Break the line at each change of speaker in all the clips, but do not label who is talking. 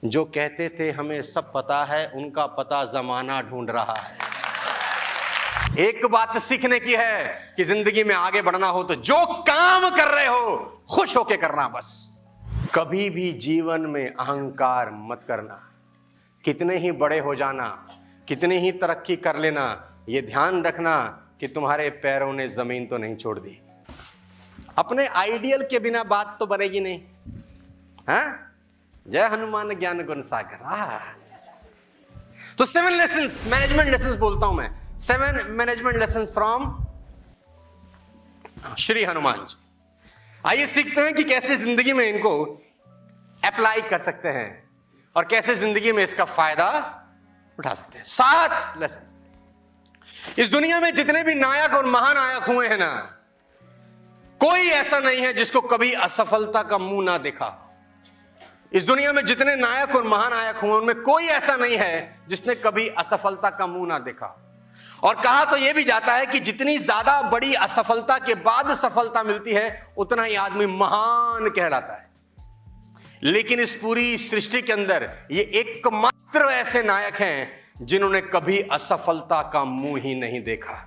जो कहते थे हमें सब पता है, उनका पता जमाना ढूंढ रहा है। एक बात सीखने की है कि जिंदगी में आगे बढ़ना हो तो जो काम कर रहे हो खुश होके करना बस। कभी भी जीवन में अहंकार मत करना। कितने ही बड़े हो जाना, कितनी ही तरक्की कर लेना, यह ध्यान रखना कि तुम्हारे पैरों ने जमीन तो नहीं छोड़ दी। अपने आइडियल के बिना बात तो बनेगी नहीं। हाँ, जय हनुमान ज्ञान गुण सागर। तो 7 लेसन्स, मैनेजमेंट लेसन्स बोलता हूं मैं, 7 management lessons from Shri Hanuman ji. आइए सीखते हैं कि कैसे जिंदगी में इनको अप्लाई कर सकते हैं और कैसे जिंदगी में इसका फायदा उठा सकते हैं। 7 लेसन। इस दुनिया में जितने भी नायक और महानायक हुए हैं ना, कोई ऐसा नहीं है जिसको कभी असफलता का मुंह ना देखा। इस दुनिया में जितने नायक और महानायक हुए उनमें कोई ऐसा नहीं है जिसने कभी असफलता का मुंह ना देखा। और कहा तो यह भी जाता है कि जितनी ज्यादा बड़ी असफलता के बाद सफलता मिलती है उतना ही आदमी महान कहलाता है। लेकिन इस पूरी सृष्टि के अंदर ये एकमात्र ऐसे नायक हैं जिन्होंने कभी असफलता का मुंह ही नहीं देखा।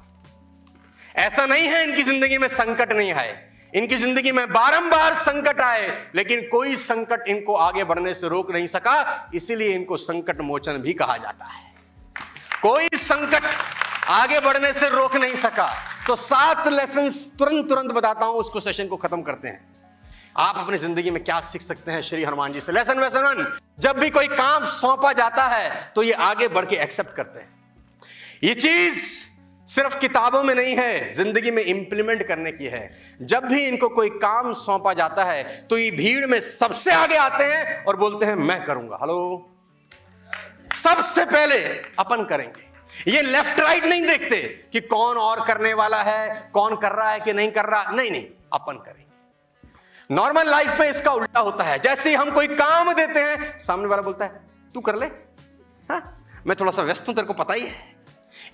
ऐसा नहीं है इनकी जिंदगी में संकट नहीं आए, इनकी जिंदगी में बारंबार संकट आए, लेकिन कोई संकट इनको आगे बढ़ने से रोक नहीं सका, इसीलिए इनको संकट मोचन भी कहा जाता है। कोई संकट आगे बढ़ने से रोक नहीं सका। तो 7 लेसन्स तुरंत बताता हूं, उसको सेशन को खत्म करते हैं। आप अपनी जिंदगी में क्या सीख सकते हैं श्री हनुमान जी से। लेसन 1, जब भी कोई काम सौंपा जाता है तो ये आगे बढ़ के एक्सेप्ट करते हैं। ये चीज सिर्फ किताबों में नहीं है, जिंदगी में इंप्लीमेंट करने की है। जब भी इनको कोई काम सौंपा जाता है तो ये भीड़ में सबसे आगे आते हैं और बोलते हैं मैं करूंगा। हेलो, सबसे पहले अपन करेंगे। ये लेफ्ट राइट नहीं देखते कि कौन और करने वाला है, कौन कर रहा है कि नहीं कर रहा। नहीं, अपन करेंगे। नॉर्मल लाइफ में इसका उल्टा होता है। जैसे ही हम कोई काम देते हैं, सामने वाला बोलता है तू कर ले, हाँ मैं थोड़ा सा व्यस्त हूं, तेरे को पता ही है।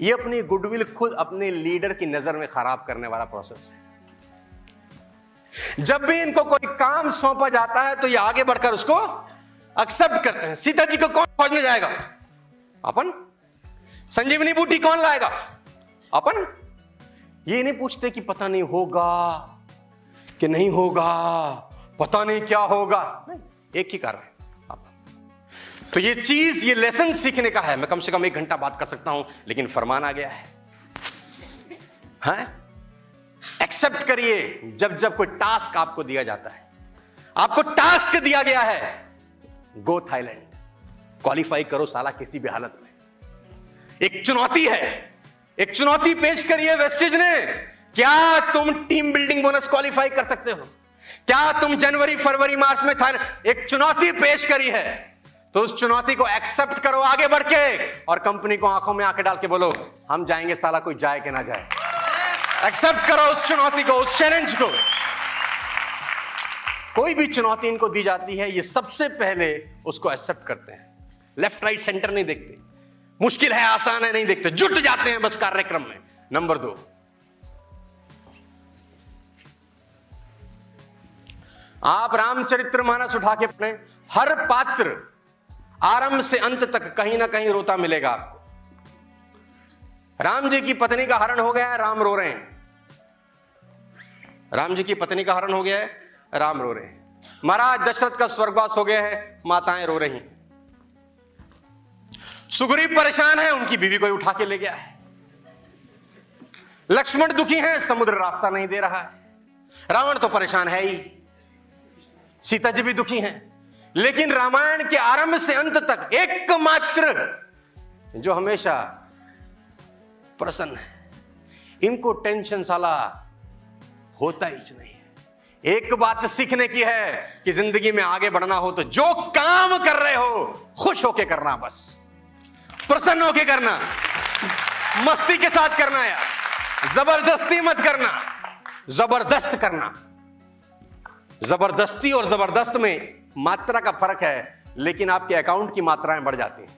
ये अपनी गुडविल खुद अपने लीडर की नजर में खराब करने वाला प्रोसेस है। जब भी इनको कोई काम सौंपा जाता है तो ये आगे बढ़कर उसको एक्सेप्ट करते हैं। सीता जी को कौन खोजने जाएगा? अपन। संजीवनी बूटी कौन लाएगा? अपन। ये नहीं पूछते कि पता नहीं होगा कि नहीं होगा, पता नहीं क्या होगा, नहीं, एक ही कारण है। तो ये चीज, ये लेसन सीखने का है। मैं कम से कम 1 घंटा बात कर सकता हूं, लेकिन फरमान आ गया है। एक्सेप्ट करिए। जब कोई टास्क आपको दिया जाता है, आपको टास्क दिया गया है, गो थाईलैंड, क्वालिफाई करो साला किसी भी हालत में। एक चुनौती है, एक चुनौती पेश करिए वेस्टेज ने। क्या तुम टीम बिल्डिंग बोनस क्वालिफाई कर सकते हो? क्या तुम जनवरी फरवरी मार्च में एक चुनौती पेश करी है, तो उस चुनौती को एक्सेप्ट करो आगे बढ़ के, और कंपनी को आंखों में आंखें डाल के बोलो हम जाएंगे, साला कोई जाए कि ना जाए। एक्सेप्ट करो उस चुनौती को, उस चैलेंज को। कोई भी चुनौती इनको दी जाती है, ये सबसे पहले उसको एक्सेप्ट करते हैं। लेफ्ट राइट सेंटर नहीं देखते, मुश्किल है आसान है नहीं देखते, जुट जाते हैं बस कार्यक्रम में। नंबर 2, आप रामचरितमानस उठा के पढ़े, हर पात्र आरंभ से अंत तक कहीं ना कहीं रोता मिलेगा आपको। राम जी की पत्नी का हरण हो गया है, राम रो रहे हैं। राम जी की पत्नी का हरण हो गया है, राम रो रहे हैं। महाराज दशरथ का स्वर्गवास हो गया है, माताएं रो रही हैं। सुग्रीव परेशान है, उनकी बीवी को उठा के ले गया है। लक्ष्मण दुखी हैं, समुद्र रास्ता नहीं दे रहा है। रावण तो परेशान है ही, सीता जी भी दुखी हैं। लेकिन रामायण के आरंभ से अंत तक एकमात्र जो हमेशा प्रसन्न है, इनको टेंशन साला होता ही नहीं है। एक बात सीखने की है कि जिंदगी में आगे बढ़ना हो तो जो काम कर रहे हो खुश होके करना, बस प्रसन्न होके करना, मस्ती के साथ करना यार, जबरदस्ती मत करना, जबरदस्त करना। जबरदस्ती और जबरदस्त में मात्रा का फर्क है, लेकिन आपके अकाउंट की मात्राएं बढ़ जाती हैं।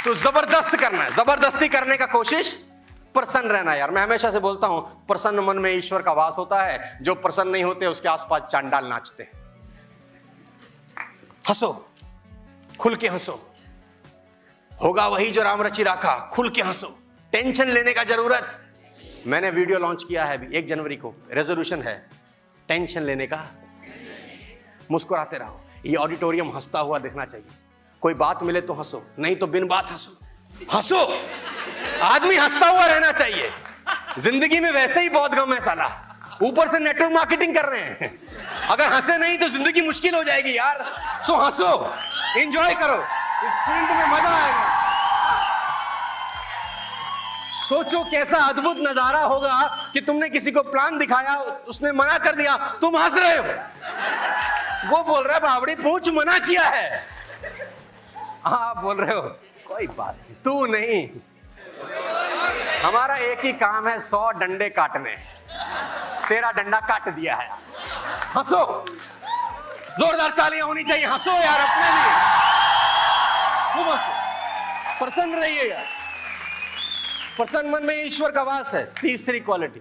तो जबरदस्त करना है, जबरदस्ती करने का कोशिश, प्रसन्न रहना यार। मैं हमेशा से बोलता हूं, प्रसन्न मन में ईश्वर का वास होता है। जो प्रसन्न नहीं होते उसके आसपास चांडाल नाचते हैं। हंसो, खुल के हंसो, होगा वही जो राम रचि राखा, खुल के हंसो, टेंशन लेने का जरूरत। मैंने वीडियो लॉन्च किया है अभी 1 जनवरी को, रेजोल्यूशन है टेंशन लेने का, मुस्कुराते रहो। ये ऑडिटोरियम हंसता हुआ दिखना चाहिए। कोई बात मिले तो हंसो, नहीं तो बिन बात हंसो। हंसो, आदमी हंसता हुआ रहना चाहिए। जिंदगी में वैसे ही बहुत गम है साला, ऊपर से नेटवर्क मार्केटिंग कर रहे हैं। अगर हंसे नहीं तो जिंदगी मुश्किल हो जाएगी यार। सो हंसो, एंजॉय करो, इस फील्ड में मजा आएगा। सोचो कैसा अद्भुत नजारा होगा कि तुमने किसी को प्लान दिखाया, उसने मना कर दिया, तुम हंस रहे हो। वो बोल रहा है बावड़ी पूछ मना किया है, आप बोल रहे हो कोई बात नहीं, तू नहीं। हमारा एक ही काम है 100 डंडे काटने, तेरा डंडा काट दिया है। हंसो, जोरदार तालियां होनी चाहिए। हंसो यार अपने लिए, खूब हंसो, प्रसन्न रहिएगा। प्रसन्न मन में ईश्वर का वास है। तीसरी क्वालिटी,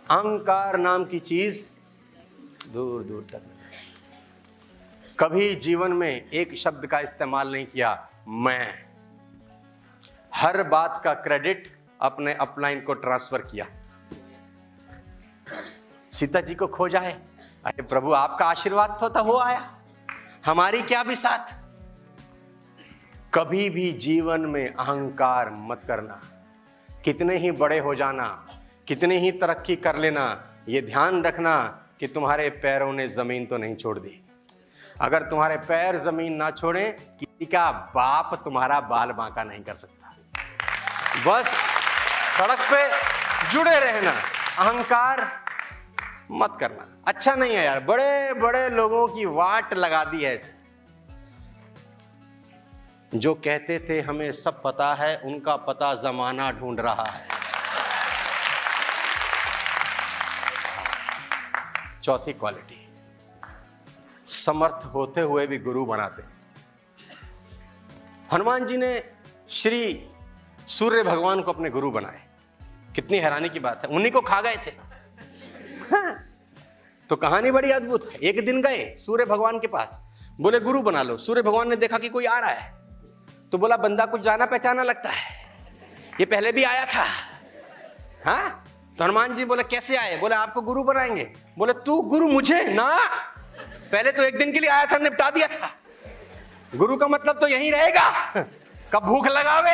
अहंकार नाम की चीज दूर दूर तक। कभी जीवन में एक शब्द का इस्तेमाल नहीं किया मैं। हर बात का क्रेडिट अपने अपलाइन को ट्रांसफर किया। सीता जी को खोजा है, अरे प्रभु आपका आशीर्वाद तो वो आया, हमारी क्या भी साथ। कभी भी जीवन में अहंकार मत करना। कितने ही बड़े हो जाना, कितने ही तरक्की कर लेना, ये ध्यान रखना कि तुम्हारे पैरों ने जमीन तो नहीं छोड़ दी। अगर तुम्हारे पैर जमीन ना छोड़े, किसी का बाप तुम्हारा बाल बांका नहीं कर सकता। बस सड़क पे जुड़े रहना, अहंकार मत करना, अच्छा नहीं है यार। बड़े बड़े लोगों की वाट लगा दी है। जो कहते थे हमें सब पता है, उनका पता जमाना ढूंढ रहा है। चौथी क्वालिटी, समर्थ होते हुए भी गुरु बनाते। हनुमान जी ने श्री सूर्य भगवान को अपने गुरु बनाए। कितनी हैरानी की बात है, उन्हीं को खा गए थे। तो कहानी बड़ी अद्भुत है। एक दिन गए सूर्य भगवान के पास, बोले गुरु बना लो। सूर्य भगवान ने देखा कि कोई आ रहा है, तो बोला बंदा कुछ जाना पहचाना लगता है, ये पहले भी आया था। हाँ, तो हनुमान जी बोले कैसे आए? बोले आपको गुरु बनाएंगे। बोले तू गुरु मुझे ना, पहले तो एक दिन के लिए आया था, निपटा दिया था। गुरु का मतलब तो यहीं रहेगा, कब भूख लगावे।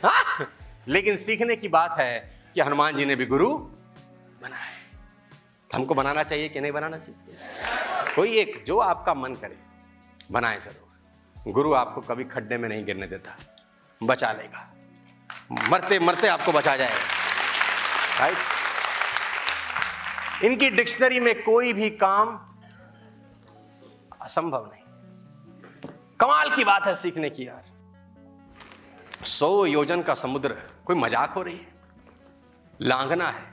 हाँ? लेकिन सीखने की बात है कि हनुमान जी ने भी गुरु बनाए। हमको बनाना चाहिए कि नहीं बनाना चाहिए? कोई एक जो आपका मन करे बनाए जरूर। गुरु आपको कभी खड्डे में नहीं गिरने देता, बचा लेगा, मरते मरते आपको बचा जाएगा। राइट? इनकी डिक्शनरी में कोई भी काम असंभव नहीं। कमाल की बात है सीखने की यार। 100 योजन का समुद्र, कोई मजाक हो रही है? लांघना है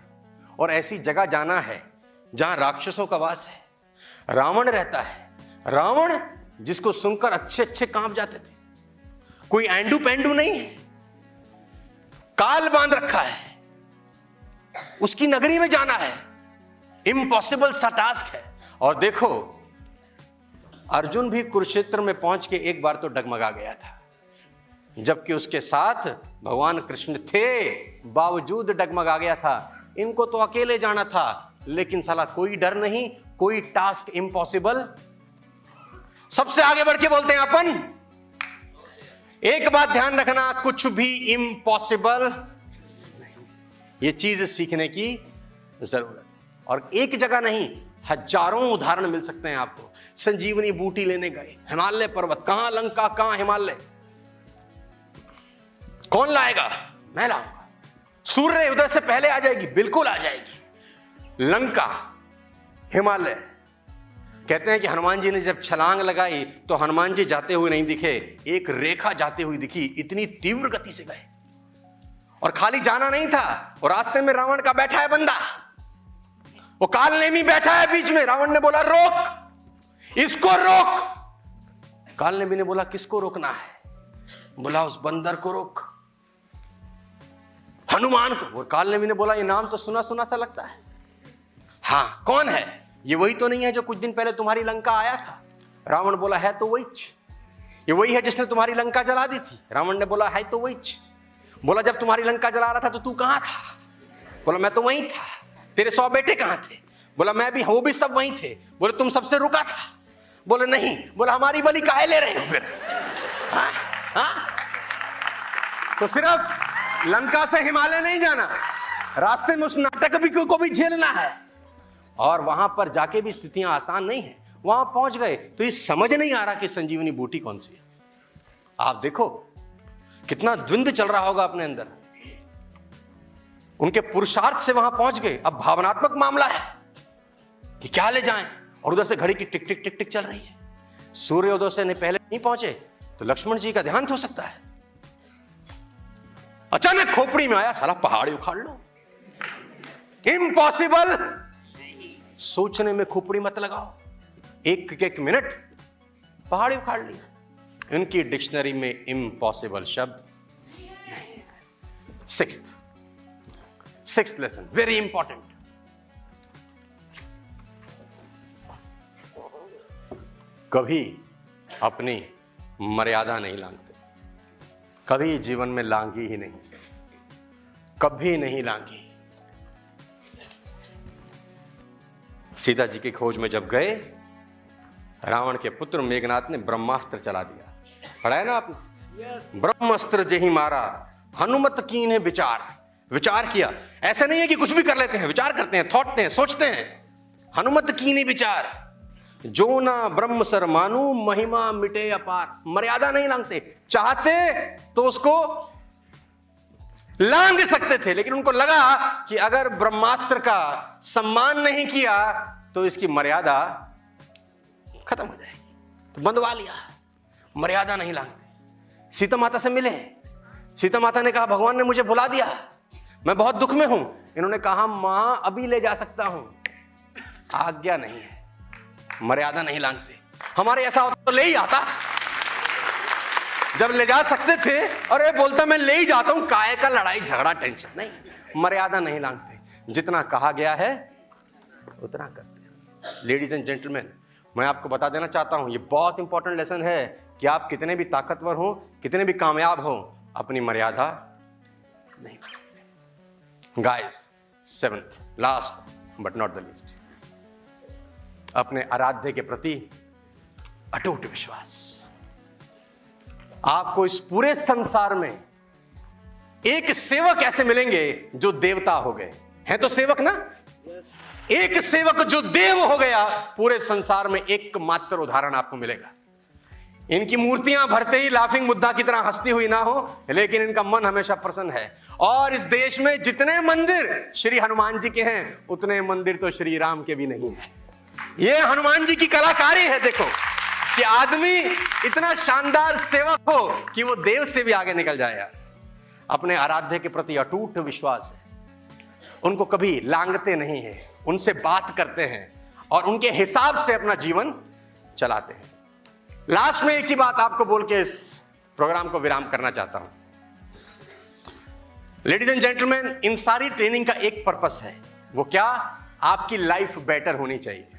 और ऐसी जगह जाना है जहां राक्षसों का वास है। रावण रहता है, रावण जिसको सुनकर अच्छे अच्छे कांप जाते थे। कोई एंडू पेंडू नहीं है, काल बांध रखा है, उसकी नगरी में जाना है, इम्पॉसिबल सा टास्क है। और देखो अर्जुन भी कुरुक्षेत्र में पहुंच के एक बार तो डगमगा गया था, जबकि उसके साथ भगवान कृष्ण थे, बावजूद डगमगा गया था। इनको तो अकेले जाना था, लेकिन साला कोई डर नहीं, कोई टास्क इम्पॉसिबल। सबसे आगे बढ़ के बोलते हैं अपन, एक बात ध्यान रखना, कुछ भी इम्पॉसिबल नहीं। ये चीज सीखने की जरूरत। और एक जगह नहीं, हजारों उदाहरण मिल सकते हैं आपको। संजीवनी बूटी लेने गए, हिमालय पर्वत, कहां लंका कहां हिमालय, कौन लाएगा? मैं लाऊंगा। सूर्य उधर से पहले आ जाएगी, बिल्कुल आ जाएगी। लंका, हिमालय। कहते हैं कि हनुमान जी ने जब छलांग लगाई तो हनुमान जी जाते हुए नहीं दिखे, एक रेखा जाती हुई दिखी, इतनी तीव्र गति से गए। और खाली जाना नहीं था, और रास्ते में रावण का बैठा है बंदा, वो कालनेमी बैठा है बीच में। रावण ने बोला रोक, इसको रोक। कालनेमी ने बोला किसको रोकना है? बोला उस बंदर को रोक, हनुमान को। और कालनेमी ने बोला ये नाम तो सुना सुना सा लगता है। हाँ, कौन है? ये वही तो नहीं है जो कुछ दिन पहले तुम्हारी लंका आया था? रावण बोला है तो वही, ये वही है जिसने तुम्हारी लंका जला दी थी। रावण ने बोला है तो वही। बोला जब तुम्हारी लंका जला रहा था तो तू कहां था? बोला मैं तो वहीं था। तेरे 100 बेटे कहां थे? बोला मैं भी, वो भी सब वहीं थे। बोले तुम सबसे रुका था? बोले नहीं। बोला हमारी बलि काहे ले रहे हो फिर? तो सिर्फ लंका से हिमालय नहीं जाना, रास्ते में उस नाटक भी को भी झेलना है, और वहां पर जाके भी स्थितियां आसान नहीं है। वहां पहुंच गए तो ये समझ नहीं आ रहा कि संजीवनी बूटी कौन सी है। आप देखो कितना द्वंद्व चल रहा होगा अपने अंदर। उनके पुरुषार्थ से वहां पहुंच गए, अब भावनात्मक मामला है कि क्या ले जाएं, और उधर से घड़ी की टिक टिक टिक टिक चल रही है। सूर्योदय से नहीं पहले नहीं पहुंचे तो लक्ष्मण जी का देहांत हो सकता है। अचानक खोपड़ी में आया, साला पहाड़ उखाड़ लो। इम्पॉसिबल। सोचने में खोपड़ी मत लगाओ, एक मिनट पहाड़ उखाड़ लिया। इनकी डिक्शनरी में इम्पॉसिबल शब्द। Sixth lesson, very important. कभी अपनी मर्यादा नहीं लांघते, कभी जीवन में लांघी ही नहीं, कभी नहीं लांघी। सीता जी की खोज में जब गए, रावण के पुत्र मेघनाथ ने ब्रह्मास्त्र चला दिया। पढ़ा है ना आपने? ब्रह्मास्त्र जेहि मारा हनुमत कीन्हे विचार। विचार किया, ऐसा नहीं है कि कुछ भी कर लेते हैं, विचार करते हैं, थॉटते हैं, सोचते हैं। हनुमत कीन्हे विचार, जो ना ब्रह्म सर मानू महिमा मिटे अपार। मर्यादा नहीं लांघते, चाहते तो उसको लांघ सकते थे, लेकिन उनको लगा कि अगर ब्रह्मास्त्र का सम्मान नहीं किया तो इसकी मर्यादा खत्म हो जाएगी, तो बंधवा लिया। मर्यादा नहीं लांघते। सीता माता से मिले, सीता माता ने कहा भगवान ने मुझे भुला दिया, मैं बहुत दुख में हूं। इन्होंने कहा मां अभी ले जा सकता हूं, आज्ञा नहीं है। मर्यादा नहीं लांघते। हमारे ऐसा होता तो ले ही आता, जब ले जा सकते थे, अरे बोलता मैं ले ही जाता हूं, काहे का लड़ाई झगड़ा टेंशन नहीं। मर्यादा नहीं लांघते, जितना कहा गया है उतना करते। लेडीज एंड जेंटलमैन, मैं आपको बता देना चाहता हूं, ये बहुत इंपॉर्टेंट लेसन है कि आप कितने भी ताकतवर हो, कितने भी कामयाब हो, अपनी मर्यादा नहीं लांघते। Guys, 7th last but not the least, अपने आराध्य के प्रति अटूट विश्वास। आपको इस पूरे संसार में एक सेवक ऐसे मिलेंगे जो देवता हो गए हैं, तो सेवक ना, एक सेवक जो देव हो गया, पूरे संसार में एकमात्र उदाहरण आपको मिलेगा। इनकी मूर्तियां भरते ही लाफिंग बुद्धा की तरह हंसती हुई ना हो, लेकिन इनका मन हमेशा प्रसन्न है। और इस देश में जितने मंदिर श्री हनुमान जी के हैं, उतने मंदिर तो श्री राम के भी नहीं है। ये हनुमान जी की कलाकारी है। देखो कि आदमी इतना शानदार सेवक हो कि वो देव से भी आगे निकल जाए। यार, अपने आराध्य के प्रति अटूट विश्वास है, उनको कभी लांघते नहीं है, उनसे बात करते हैं और उनके हिसाब से अपना जीवन चलाते हैं। लास्ट में एक ही बात आपको बोल के इस प्रोग्राम को विराम करना चाहता हूं। लेडीज एंड जेंटलमैन, इन सारी ट्रेनिंग का एक पर्पस है, वो क्या? आपकी लाइफ बेटर होनी चाहिए।